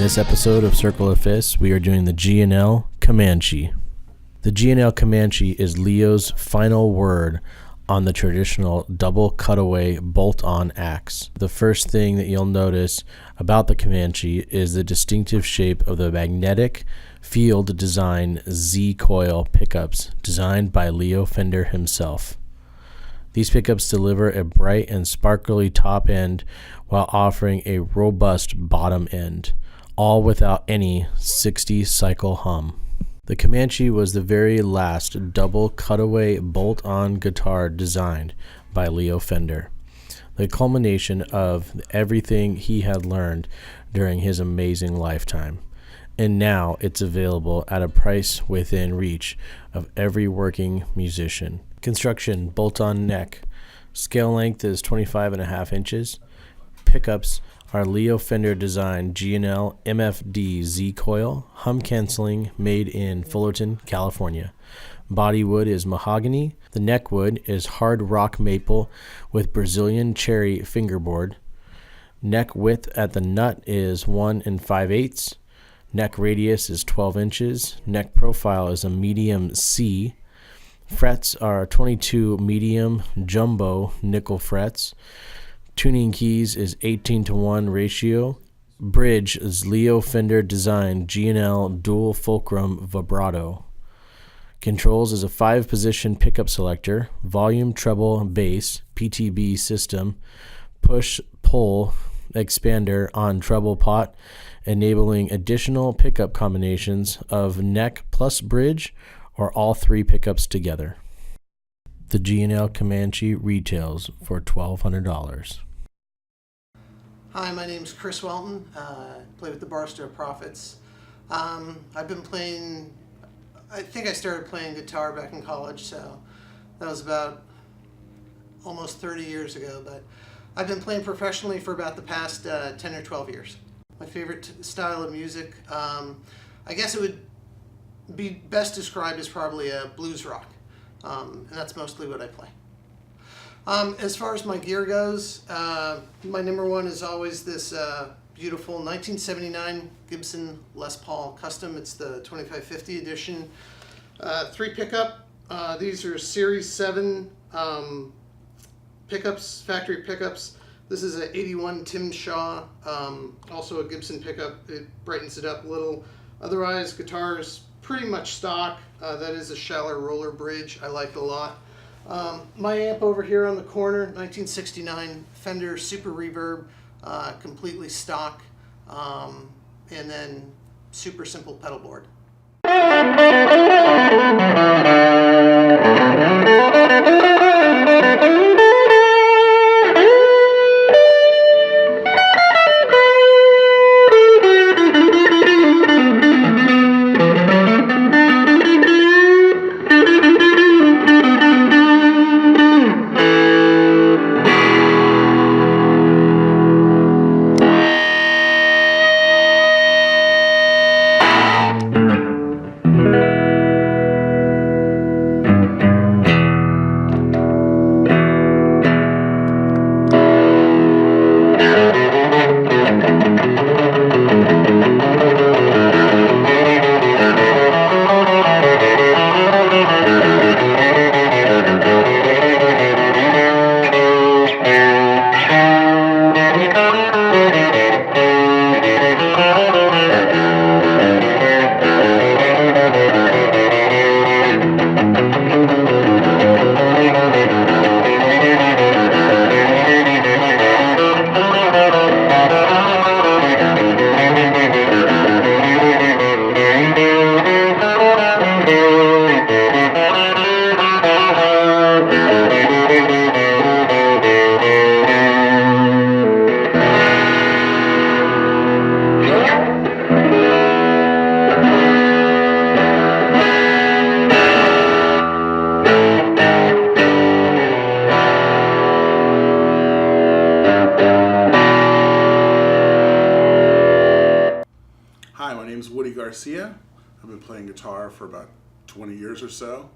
this episode of Circle of Fists, we are doing the G&L Comanche. The G&L Comanche is Leo's final word on the traditional double-cutaway bolt-on axe. The first thing that you'll notice about the Comanche is the distinctive shape of the Magnetic Field Design Z-Coil pickups designed by Leo Fender himself. These pickups deliver a bright and sparkly top end while offering a robust bottom end, all without any 60-cycle hum. The Comanche was the very last double cutaway bolt-on guitar designed by Leo Fender, the culmination of everything he had learned during his amazing lifetime. And now it's available at a price within reach of every working musician. Construction: bolt-on neck. Scale length is 25.5 inches. Pickups are Leo Fender-designed G&L MFD Z-Coil, hum canceling, made in Fullerton, California. Body wood is mahogany. The neck wood is hard rock maple with Brazilian cherry fingerboard. Neck width at the nut is 1 5/8. Neck radius is 12 inches. Neck profile is a medium C. Frets are 22 medium jumbo nickel frets. Tuning keys is 18-to-1 ratio. Bridge is Leo Fender designed G&L dual fulcrum vibrato. Controls is a 5-position pickup selector, volume treble bass, PTB system, push-pull expander on treble pot, enabling additional pickup combinations of neck plus bridge or all three pickups together. The G&L Comanche retails for $1,200. Hi, my name's Chris Welton. I play with the Barstow Prophets. I've been playing, I think I started playing guitar back in college, so that was about almost 30 years ago, but I've been playing professionally for about the past 10 or 12 years. My favorite style of music, I guess it would be best described as probably a blues rock, and that's mostly what I play. As far as my gear goes, my number one is always this beautiful 1979 Gibson Les Paul Custom. It's the 2550 edition. 3 pickup. These are Series 7 pickups, factory pickups. This is an 81 Tim Shaw, also a Gibson pickup. It brightens it up a little. Otherwise, guitar is pretty much stock. That is a shallow roller bridge. I like it a lot. My amp over here on the corner, 1969 Fender Super Reverb, completely stock, and then super simple pedal board. Garcia. I've been playing guitar for about 20 years or so.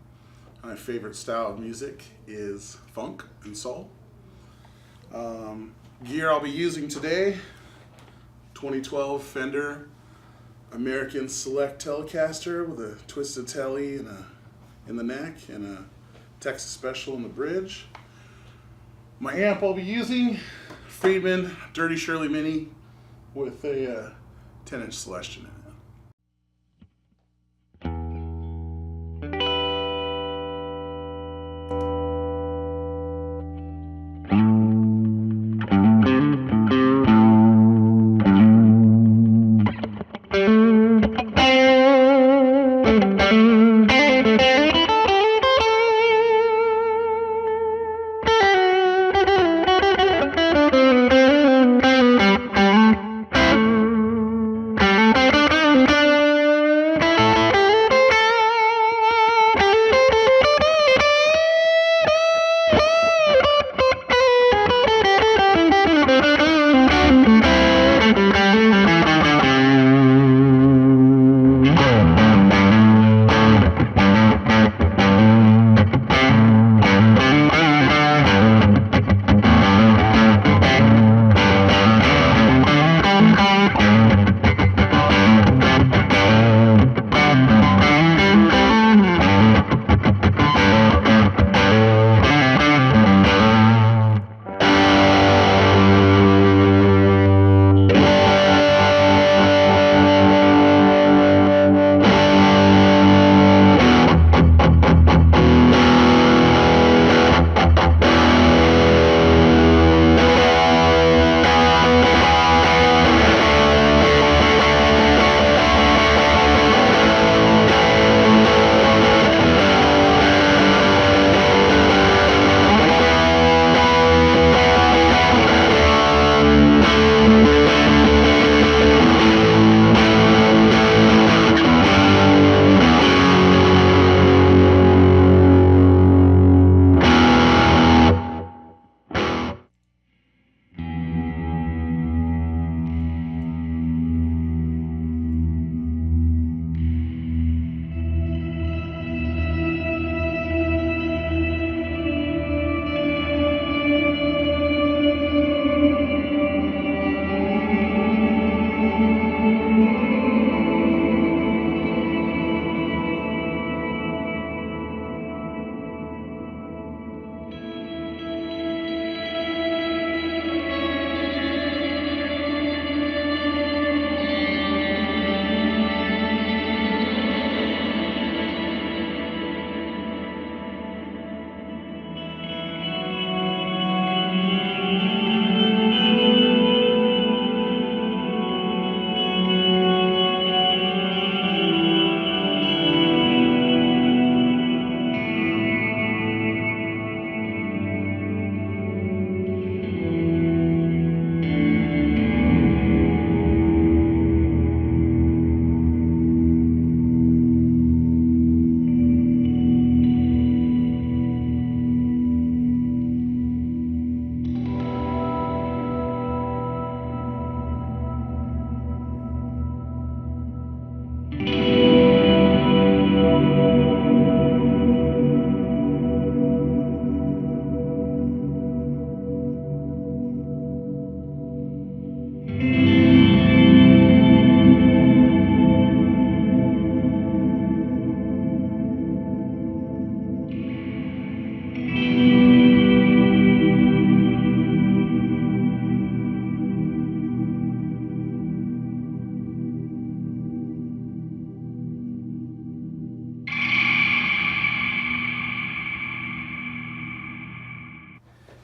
My favorite style of music is funk and soul. Gear I'll be using today, 2012 Fender American Select Telecaster with a twisted telly and in the neck and a Texas Special in the bridge. My amp I'll be using, Friedman Dirty Shirley Mini with a 10-inch Celestion in it.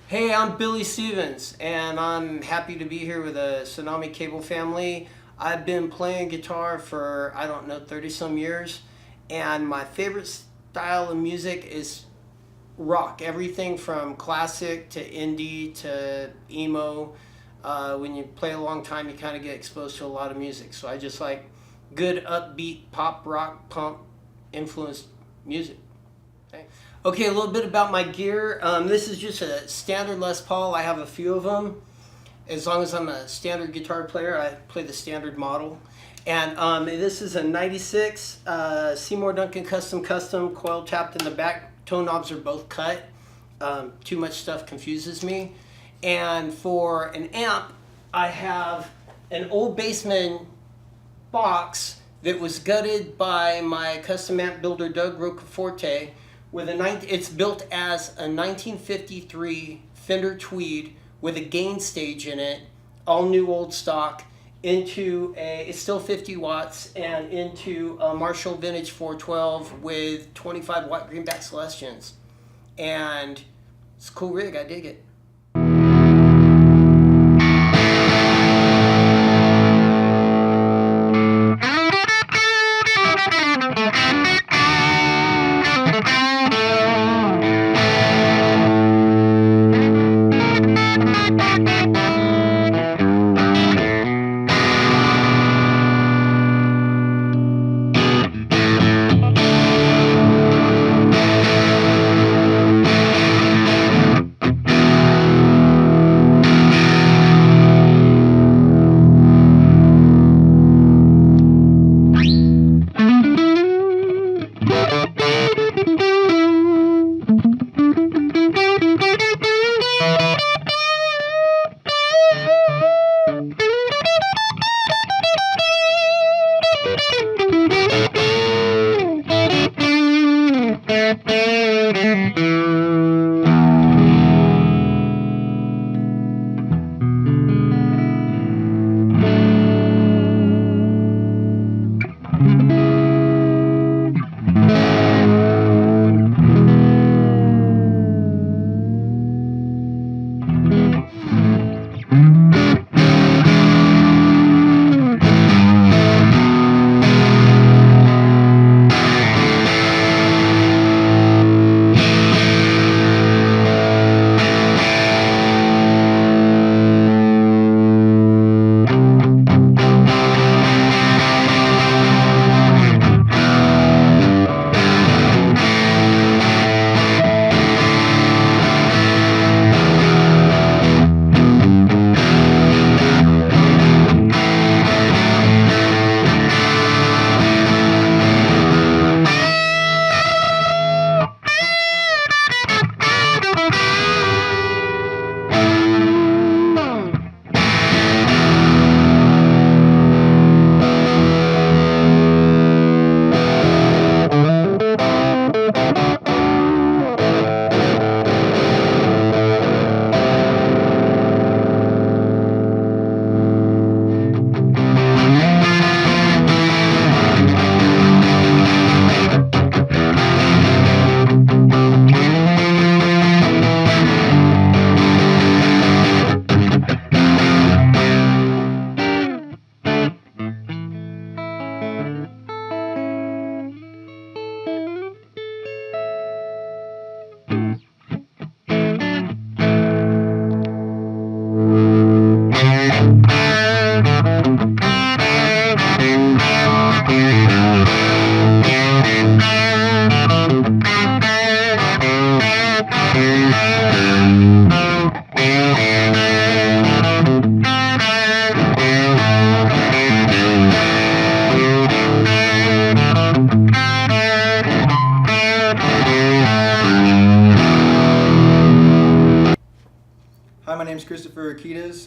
Hey, I'm Billy Stevens, and I'm happy to be here with the Tsunami Cable family. I've been playing guitar for, 30 some years, and my favorite style of music is rock. Everything from classic to indie to emo. When you play a long time, you kind of get exposed to a lot of music. So I just like good upbeat pop, rock, punk influenced music. Thanks. Okay, a little bit about my gear. This is just a standard Les Paul. I have a few of them. As long as I'm a standard guitar player, I play the standard model. And this is a 96 Seymour Duncan Custom coil tapped in the back. Tone knobs are both cut. Too much stuff confuses me. And for an amp, I have an old Bassman box that was gutted by my custom amp builder Doug Rocaforte. It's built as a 1953 Fender Tweed with a gain stage in it, all new old stock, it's still 50 watts, and into a Marshall Vintage 412 with 25 watt greenback Celestions. And it's a cool rig, I dig it.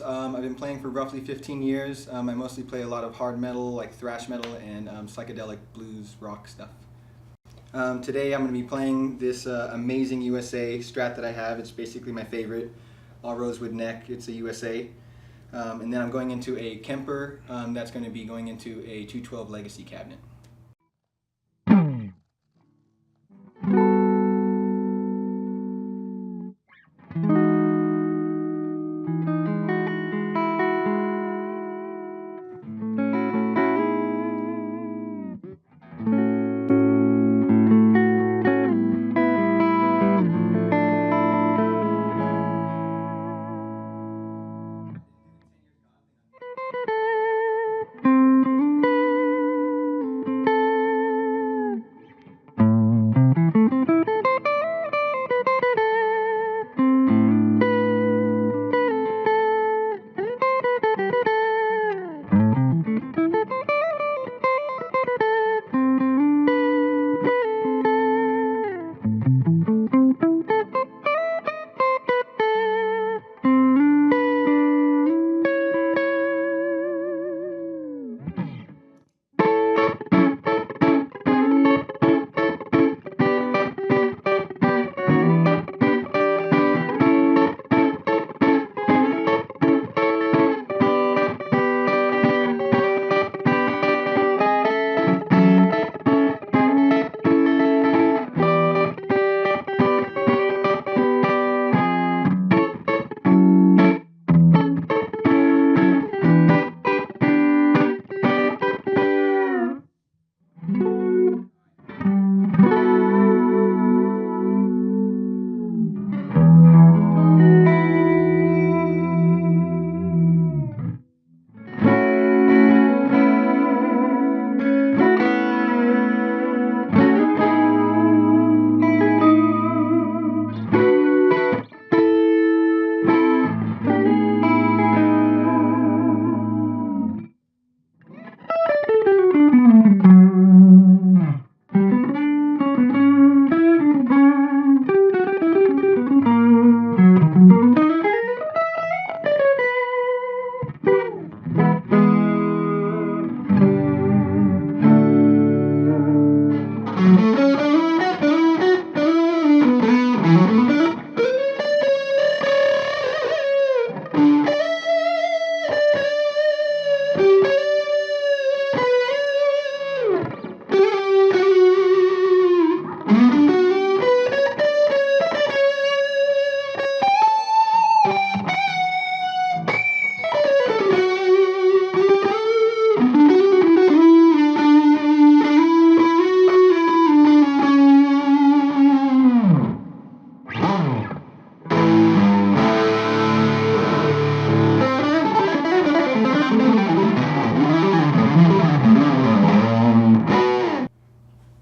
I've been playing for roughly 15 years. I mostly play a lot of hard metal, like thrash metal, and psychedelic blues rock stuff. Today I'm going to be playing this amazing USA Strat that I have. It's basically my favorite, all rosewood neck. It's a USA. And then I'm going into a Kemper that's going to be going into a 212 Legacy cabinet.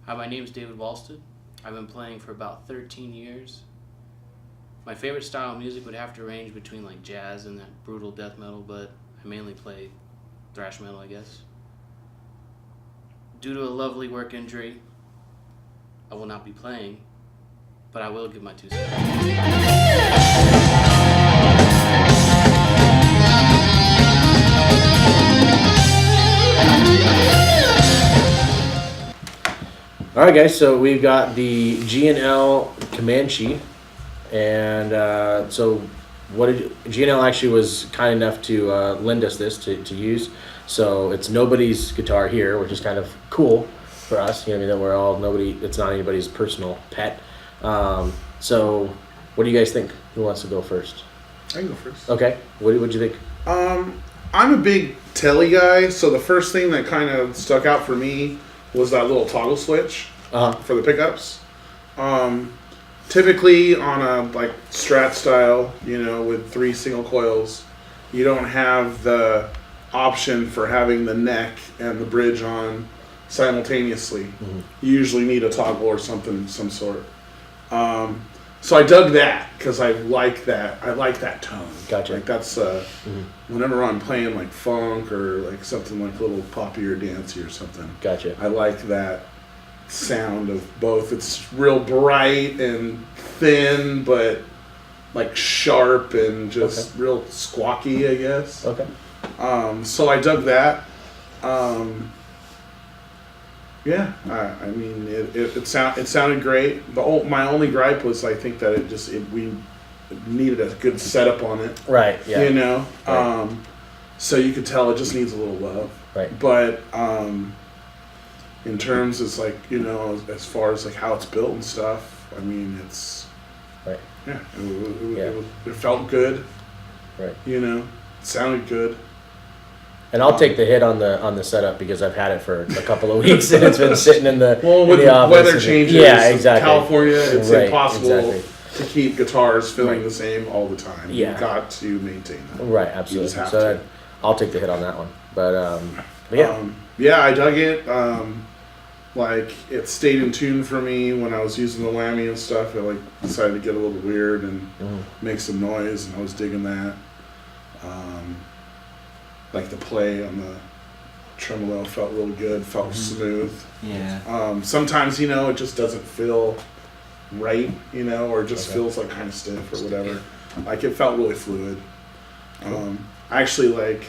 Hi, my name is David Walston. I've been playing for about 13 years. My favorite style of music would have to range between like jazz and that brutal death metal, but I mainly play thrash metal, I guess. Due to a lovely work injury, I will not be playing, but I will give my 2 cents. All right, guys. So we've got the G&L Comanche, and so what did G&L actually was kind enough to lend us this to use. So it's nobody's guitar here, which is kind of cool for us. You know, I mean, that we're all nobody. It's not anybody's personal pet. So what do you guys think? Who wants to go first? I can go first. Okay. What'd you think? I'm a big telly guy, so the first thing that kind of stuck out for me was that little toggle switch for the pickups. Typically on a like Strat style, you know, with 3 single coils, you don't have the option for having the neck and the bridge on simultaneously. Mm-hmm. You usually need a toggle or something, some sort. So I dug that because I like that. I like that tone. Gotcha. Like that's whenever I'm playing like funk or like something like a little poppy or dancey or something. Gotcha. I like that sound of both. It's real bright and thin, but like sharp and just real squawky, I guess. Okay. So I dug that. Yeah, I mean, it sounded great. My only gripe was I think that we needed a good setup on it. Right. Yeah. You know, Right. so you could tell it just needs a little love. Right. But in terms of like, you know, as far as like how it's built and stuff, I mean, it's Right. yeah, it felt good. Right. You know, it sounded good. And I'll take the hit on the setup because I've had it for a couple of weeks and it's been sitting in the with the the office. weather changes, Yeah, exactly. California, it's Right, impossible exactly. to keep guitars feeling Right. the same all the time. Yeah. You've got to maintain that. Right, absolutely. You just have So to. I'll take the hit on that one. But yeah. Yeah, I dug it. Like it stayed in tune for me when I was using the whammy and stuff. It like decided to get a little weird and make some noise, and I was digging that. Like the play on the tremolo felt really good, felt smooth. Yeah. Sometimes, you know, it just doesn't feel right, you know, or it just feels like kind of stiff or whatever. Like it felt really fluid. I actually like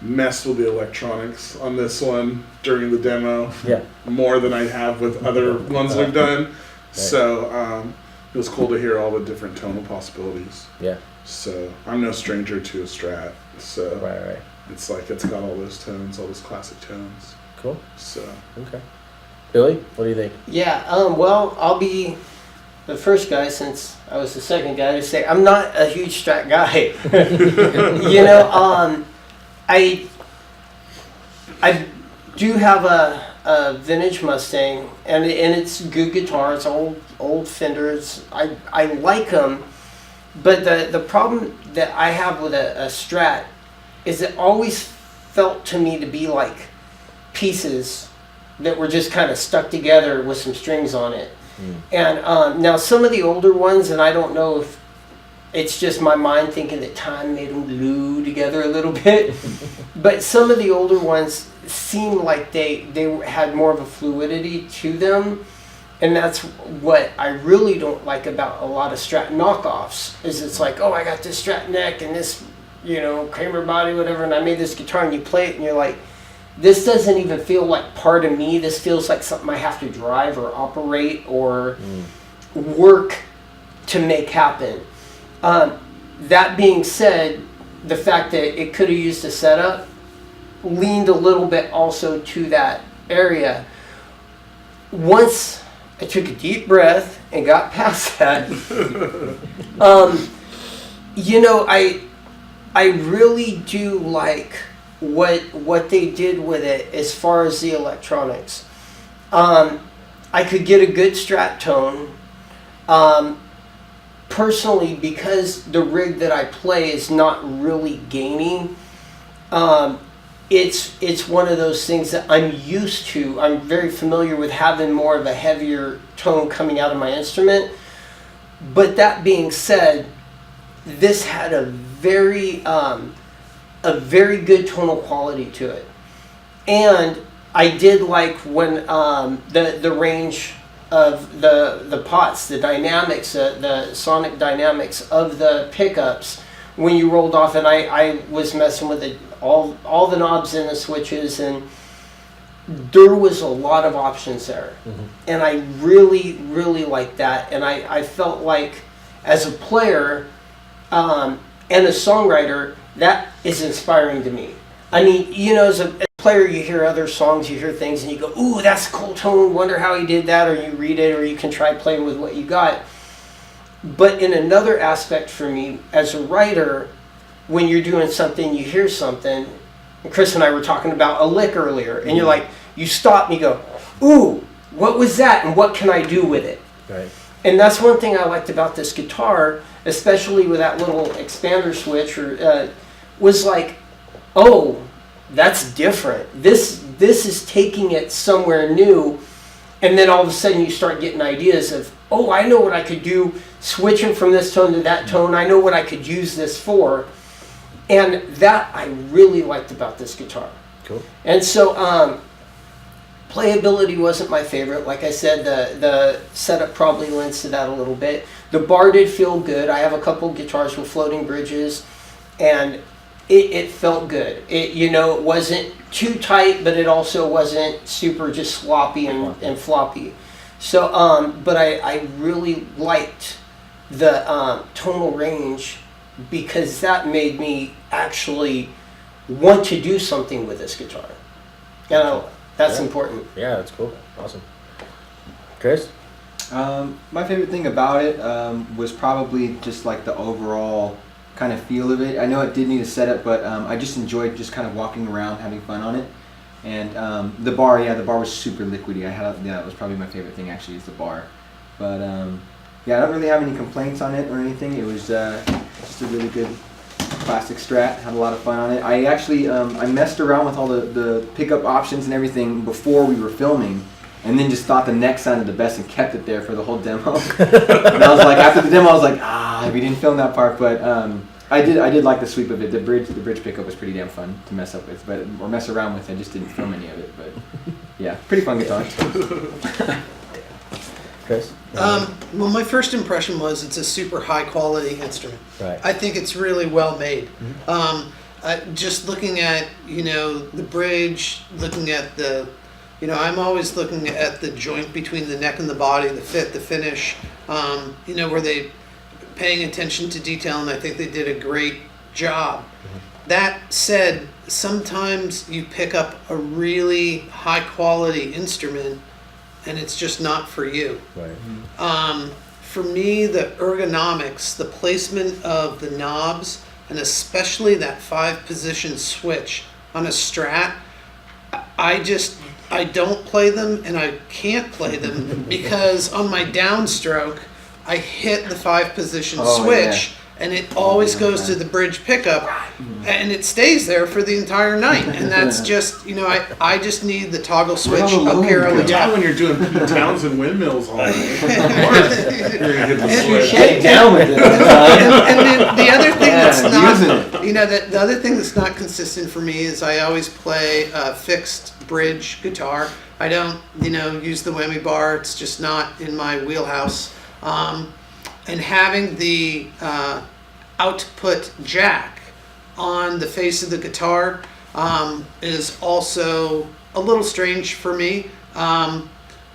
messed with the electronics on this one during the demo more than I have with other ones we've done. Right. So it was cool to hear all the different tonal possibilities. Yeah. So I'm no stranger to a Strat. So Right. it's like it's got all those tones, all those classic tones. Cool. So Okay. Billy, what do you think? Yeah, well, I'll be the first guy since I was the second guy to say I'm not a huge Strat guy. You know, I do have a vintage Mustang, and it's good guitar. It's old Fenders. I like them, but the problem that I have with a Strat is it always felt to me to be like pieces that were just kind of stuck together with some strings on it. And now some of the older ones, and I don't know if it's just my mind thinking that time made them glue together a little bit, but some of the older ones seem like they had more of a fluidity to them, and that's what I really don't like about a lot of Strat knockoffs. Is it's like, oh, I got this Strat neck and this, you know, Kramer body, whatever, and I made this guitar, and you play it, and you're like, this doesn't even feel like part of me. This feels like something I have to drive or operate or work to make happen. That being said, the fact that it could have used a setup leaned a little bit also to that area. Once I took a deep breath and got past that, you know, I really do like what they did with it as far as the electronics. I could get a good Strat tone. Personally, because the rig that I play is not really gaining, it's one of those things that I'm used to. I'm very familiar with having more of a heavier tone coming out of my instrument. But that being said, this had a very good tonal quality to it, and I did like when the range of the pots, the dynamics, the sonic dynamics of the pickups when you rolled off, and I was messing with it, all the knobs and the switches, and there was a lot of options there. And I really liked that, and I felt like as a player and a songwriter, that is inspiring to me. I mean, you know, as a player, you hear other songs, you hear things, and you go, ooh, that's a cool tone, wonder how he did that, or you read it, or you can try playing with what you got. But in another aspect for me, as a writer, when you're doing something, you hear something, and Chris and I were talking about a lick earlier, and you're like, you stop and you go, ooh, what was that, and what can I do with it? Right. And that's one thing I liked about this guitar, especially with that little expander switch, was like, oh, that's different. This is taking it somewhere new, and then all of a sudden you start getting ideas of, oh, I know what I could do, switching from this tone to that tone. I know what I could use this for, and that I really liked about this guitar. Cool. And so playability wasn't my favorite. Like I said, the setup probably lends to that a little bit. The bar did feel good. I have a couple guitars with floating bridges, and it felt good. It wasn't too tight, but it also wasn't super just sloppy and floppy. So, but I really liked the tonal range, because that made me actually want to do something with this guitar. That's important. Yeah, that's cool. Awesome. Chris? My favorite thing about it was probably just like the overall kind of feel of it. I know it did need a setup, but I just enjoyed just kind of walking around, having fun on it. And the bar was super liquidy. That was probably my favorite thing, actually, is the bar. But yeah, I don't really have any complaints on it or anything. It was just a really good classic Strat. Had a lot of fun on it. I actually I messed around with all the pickup options and everything before we were filming, and then just thought the neck sounded the best and kept it there for the whole demo. And I was like, after the demo, I was like, we didn't film that part, but I did like the sweep of it. The bridge pickup was pretty damn fun to mess up with, or mess around with. I just didn't film any of it, but yeah, pretty fun guitar. Chris? Well, my first impression was it's a super high quality instrument. Right. I think it's really well made. Just looking at, the bridge, looking at the, I'm always looking at the joint between the neck and the body, the fit, the finish, where they paying attention to detail, and I think they did a great job. That said, sometimes you pick up a really high quality instrument and it's just not for you. Right. For me, the ergonomics, the placement of the knobs, and especially that 5-position switch on a Strat, I don't play them, and I can't play them because on my downstroke, I hit the 5-position switch, and it always goes to the bridge pickup, and it stays there for the entire night. And that's just, I just need the toggle switch up here on the top. When you're doing Pete Townsend windmills all day. Of course, you're gonna hit the switch. Get down with it. And then the other thing that's not, the other thing that's not consistent for me is I always play a fixed bridge guitar. I don't, use the whammy bar. It's just not in my wheelhouse. And having the output jack on the face of the guitar is also a little strange for me.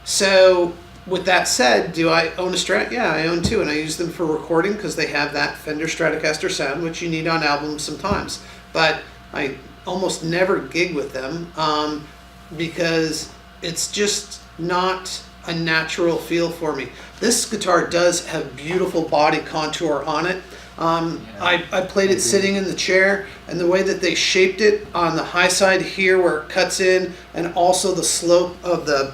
So with that said, do I own a Strat? Yeah, I own two, and I use them for recording because they have that Fender Stratocaster sound, which you need on albums sometimes. But I almost never gig with them because it's just not a natural feel for me. This guitar does have beautiful body contour on it. I played it sitting in the chair, and the way that they shaped it on the high side here where it cuts in, and also the slope of the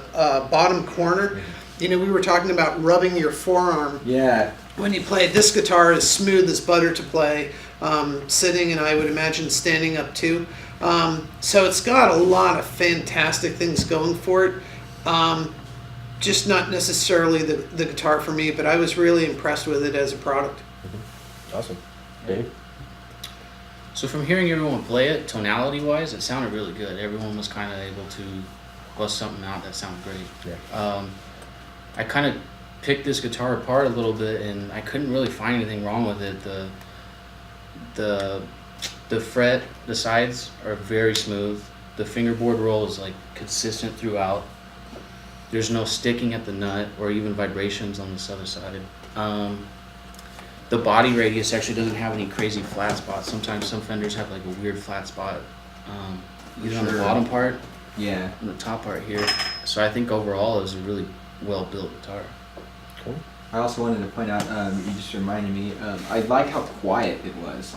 bottom corner. You know, we were talking about rubbing your forearm. Yeah. When you play, this guitar is smooth as butter to play, sitting, and I would imagine standing up too. So it's got a lot of fantastic things going for it. Just not necessarily the guitar for me, but I was really impressed with it as a product. Awesome. Dave? So from hearing everyone play it, tonality-wise, it sounded really good. Everyone was kind of able to bust something out that sounded great. Yeah. I kind of picked this guitar apart a little bit, and I couldn't really find anything wrong with it. The fret, the sides are very smooth. The fingerboard roll is like consistent throughout. There's no sticking at the nut or even vibrations on this other side. The body radius actually doesn't have any crazy flat spots. Sometimes some Fenders have like a weird flat spot, either on the bottom part, Yeah. on the top part here. So I think overall it was a really well-built guitar. Cool. I also wanted to point out, you just reminded me, I like how quiet it was.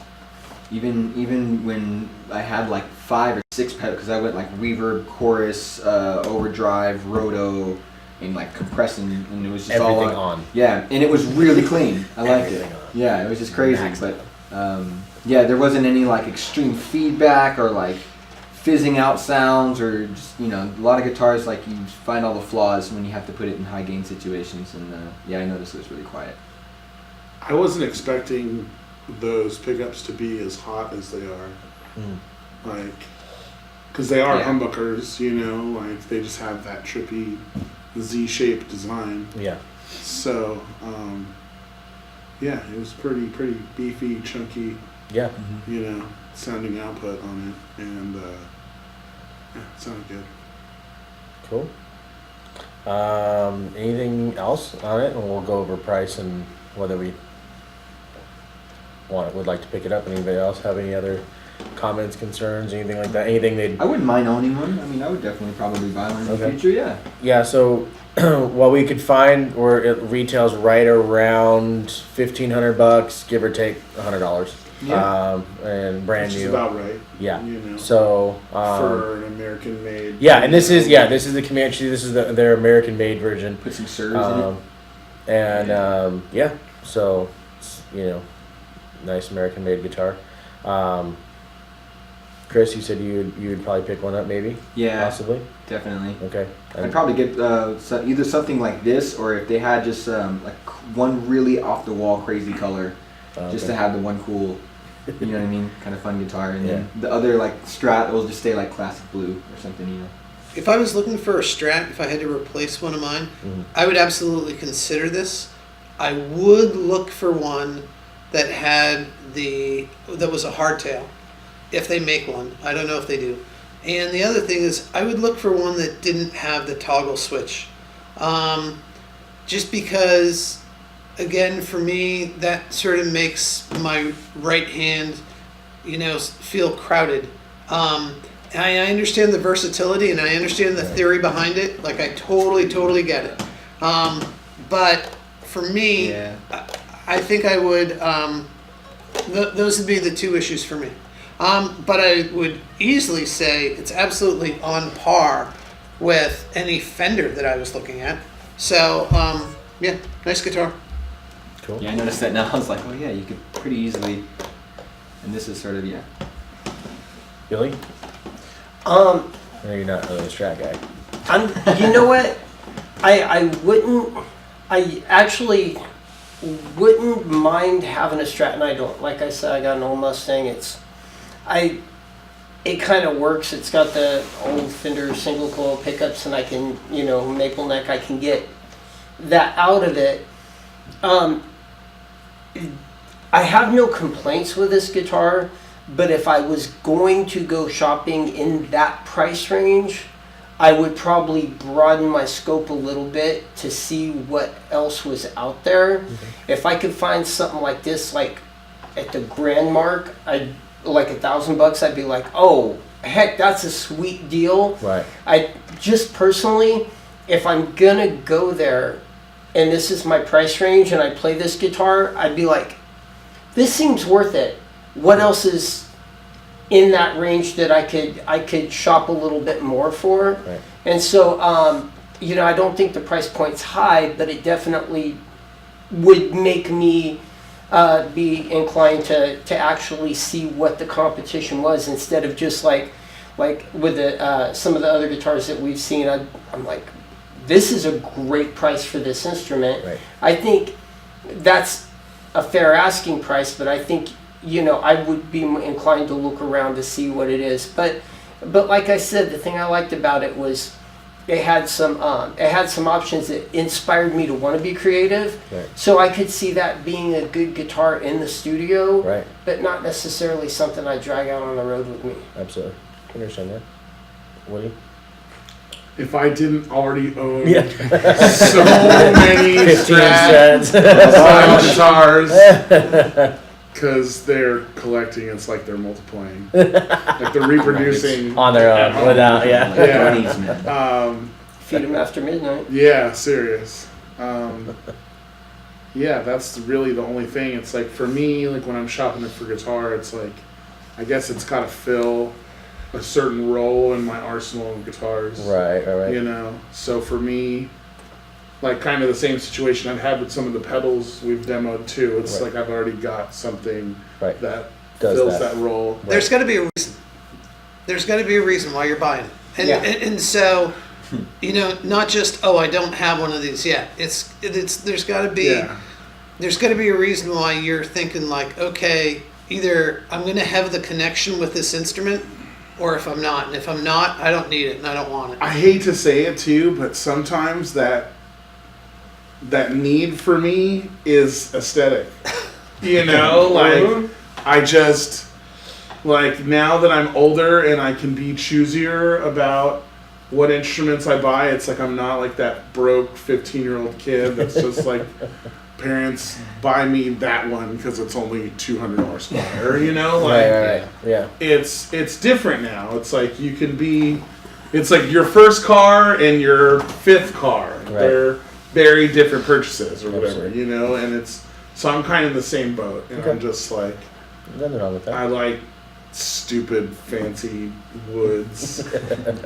Even when I had like 5 or 6 pedals, because I went like reverb, chorus, overdrive, roto, and like compressing, and it was just Everything all on. Yeah, and it was really clean. I liked it. Everything on. Yeah, it was just crazy. Maxed But yeah, there wasn't any like extreme feedback or like fizzing out sounds, or just, you know, a lot of guitars like you find all the flaws when you have to put it in high gain situations. And yeah, I noticed it was really quiet. I wasn't expecting those pickups to be as hot as they are. Like, because they are Yeah. humbuckers, you know, like they just have that trippy Z-shaped design. Yeah. So, yeah, it was pretty beefy, chunky, Yeah. you know, sounding output on it, and yeah, it sounded good. Cool. Anything else on it? And we'll go over price and whether we would like to pick it up. Anybody else have any other comments, concerns, anything like that? Anything they'd... I wouldn't mind owning one. I mean, I would definitely probably buy one in Okay. the future. Yeah. Yeah, so what we could find where it retails right around $1,500, give or take $100. Yeah. And brand Which new. is about right. Yeah. You know, So for an American-made. yeah, and this is the Comanche. This is their American-made version. Put some Sirs in it. And yeah, so you know, nice American-made guitar. Chris, you said you'd probably pick one up, maybe. Yeah. Possibly. Definitely. Okay. I'd probably get either something like this, or if they had just like one really off-the-wall crazy color, just to have the one cool, you know what I mean, kind of fun guitar, and then the other like Strat will just stay like classic blue or something, you know. If I was looking for a Strat, if I had to replace one of mine, I would absolutely consider this. I would look for one that had that was a hardtail, if they make one. I don't know if they do. And the other thing is, I would look for one that didn't have the toggle switch. Just because, again, for me, that sort of makes my right hand, you know, feel crowded. I understand the versatility and I understand the theory behind it. Like, I totally get it. But for me, I think I would, those would be the two issues for me. But I would easily say it's absolutely on par with any Fender that I was looking at. So, yeah, nice guitar. Cool. Yeah, I noticed that now. I was like, oh yeah, you could pretty easily. And this is sort of Billy? I know you're not really a Strat guy. You know what? I actually wouldn't mind having a Strat, and I don't. Like I said, I got an old Mustang. It kind of works. It's got the old Fender single coil pickups, and I can, you know, maple neck. I can get that out of it. I have no complaints with this guitar, but if I was going to go shopping in that price range, I would probably broaden my scope a little bit to see what else was out there. If I could find something like this, like at the grand mark, I'd like $1,000, I'd be like, oh, heck, that's a sweet deal. Right. I just personally, if I'm gonna go there and this is my price range and I play this guitar, I'd be like, this seems worth it. What else is in that range that I could shop a little bit more for? Right. And so, you know, I don't think the price point's high, but it definitely would make me be inclined to actually see what the competition was, instead of just like with the some of the other guitars that we've seen. I'm like, this is a great price for this instrument. Right. I think that's a fair asking price, but I think, you know, I would be inclined to look around to see what it is. But like I said, the thing I liked about it was it had some options that inspired me to want to be creative. Right. So I could see that being a good guitar in the studio, Right. but not necessarily something I drag out on the road with me. Absolutely. I understand that. Woody? If I didn't already own Yeah. so many 15 Strat cents. style guitars, because they're collecting, it's like they're multiplying. Like they're reproducing. On their own, without, yeah. Yeah. Feed them after midnight. Yeah, serious. Yeah, that's really the only thing. It's like, for me, like when I'm shopping for guitar, it's like, I guess it's got to fill a certain role in my arsenal of guitars. Right. You know, so for me, like kind of the same situation I've had with some of the pedals we've demoed too. It's Right. like I've already got something Right. that Does fills that. that role. There's got to be a reason. There's got to be a reason why you're buying it. And, Yeah. and so, you know, not just, oh, I don't have one of these yet. It's there's got to be Yeah. there's got to be a reason why you're thinking like, okay, either I'm going to have the connection with this instrument, or if I'm not. And if I'm not, I don't need it and I don't want it. I hate to say it too, but sometimes that need for me is aesthetic. You know, like I just, like, now that I'm older and I can be choosier about what instruments I buy, it's like I'm not like that broke 15-year-old kid that's just like, parents buy me that one because it's only $200 square, you know? Like, Right. Yeah. it's different now. It's like you can be, it's like your first car and your fifth car. Right. They're very different purchases or whatever, Absolutely. you know? And it's, so I'm kind of in the same boat. And Okay. I'm just like, Nothing wrong with that. I like stupid fancy woods,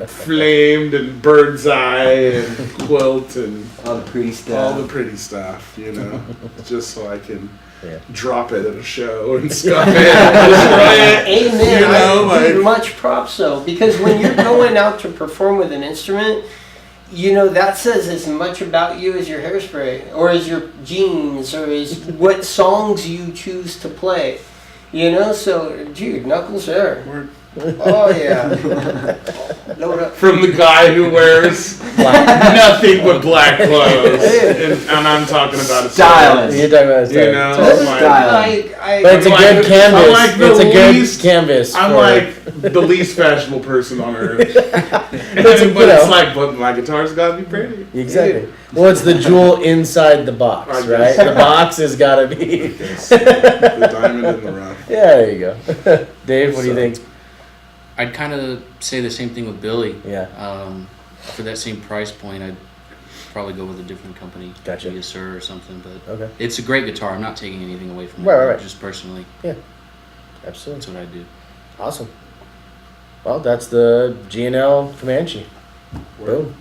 flamed and bird's eye and quilt and All the pretty all stuff. the pretty stuff, you know? Just so I can Yeah. drop it at a show and stuff it, destroy it. Amen. You know, I give like- much props though, because when you're going out to perform with an instrument, you know, that says as much about you as your hairspray or as your jeans or as what songs you choose to play. You know, so dude, knuckles there. Oh yeah. Load up. From the guy who wears nothing but black clothes, and I'm talking about a Stylist. You're talking about You know, This is like, Style. But it's a I'm good like- canvas. I'm like the It's a good least- canvas. I'm for- like the least fashionable person on earth. It's a- But you it's know. like, but my guitar's gotta be pretty. Exactly. Well, it's the jewel inside the box, I right? guess. The box has got to be. The diamond in the rough. Yeah, there you go. Dave, what do you So- think? I'd kind of say the same thing with Billy. Yeah. For that same price point, I'd probably go with a different company. Gotcha. Maybe a Sir or something. But Okay. it's a great guitar. I'm not taking anything away from it. Right. Just personally, Absolutely. that's what I do. Awesome. Well, that's the G&L Comanche. Boom.